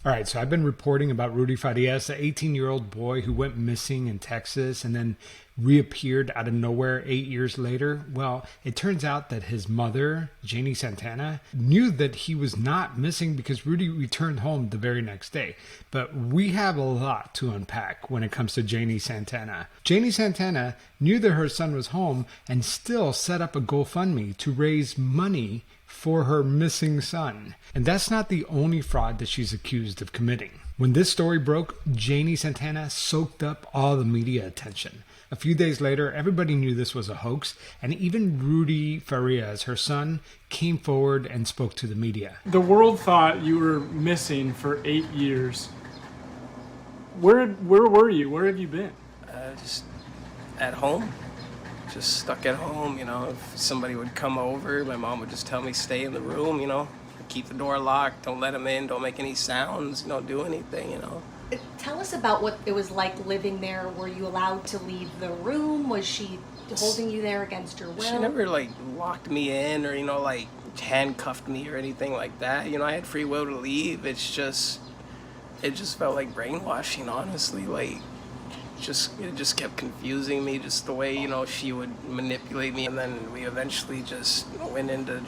All right, so I've been reporting about Rudy Farias, the 18-year-old boy who went missing in Texas and then reappeared out of nowhere 8 years later. Well, it turns out that his mother, Janie Santana, knew that he was not missing because Rudy returned home the very next day. But we have a lot to unpack when it comes to Janie Santana. Janie Santana knew that her son was home and still set up a GoFundMe to raise money for her missing son. And that's not the only fraud that she's accused of committing. When this story broke, Janie Santana soaked up all the media attention. A few days later, everybody knew this was a hoax, and even Rudy Farias, her son, came forward and spoke to the media. The world thought you were missing for 8 years. Where were you? Where have you been? Just at home. Just stuck at home, if somebody would come over, my mom would just tell me stay in the room, keep the door locked, don't let them in, don't make any sounds, don't do anything. Tell us about what it was like living there. Were you allowed to leave the room? Was she holding you there against your will? She never locked me in or handcuffed me or anything like that. I had free will to leave. It just felt like brainwashing, honestly. It just kept confusing me, just the way, she would manipulate me. And then we eventually just went into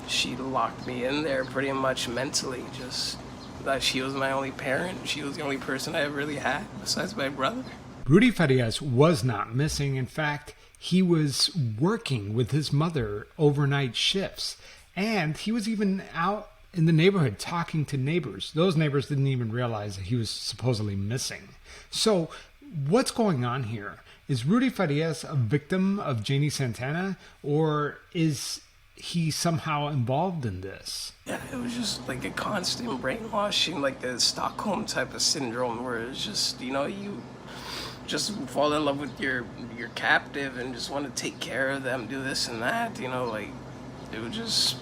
she locked me in there pretty much mentally, just that she was my only parent. She was the only person I ever really had besides my brother. Rudy Farias was not missing. In fact, he was working with his mother overnight shifts. And he was even out in the neighborhood talking to neighbors. Those neighbors didn't even realize that he was supposedly missing. So what's going on here? Is Rudy Farias a victim of Janie Santana, or is he somehow involved in this? Yeah, it was just like a constant brainwashing, like the Stockholm type of syndrome, where it's just, you just fall in love with your captive and just want to take care of them, do this and that, it would just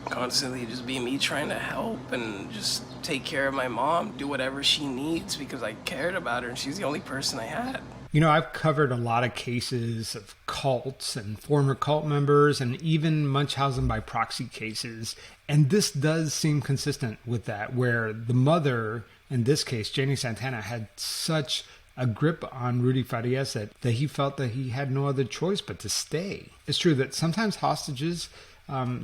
constantly just be me trying to help and just take care of my mom, do whatever she needs because I cared about her and she's the only person I had. I've covered a lot of cases of cults and former cult members and even Munchausen by proxy cases. And this does seem consistent with that, where the mother, in this case, Janie Santana, had such a grip on Rudy Farias that he felt that he had no other choice but to stay. It's true that sometimes hostages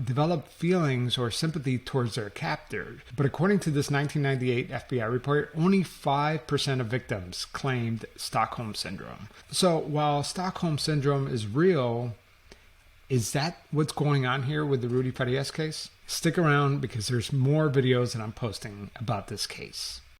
develop feelings or sympathy towards their captor. But according to this 1998 FBI report, only 5% of victims claimed Stockholm Syndrome. So while Stockholm Syndrome is real, is that what's going on here with the Rudy Farias case? Stick around because there's more videos that I'm posting about this case.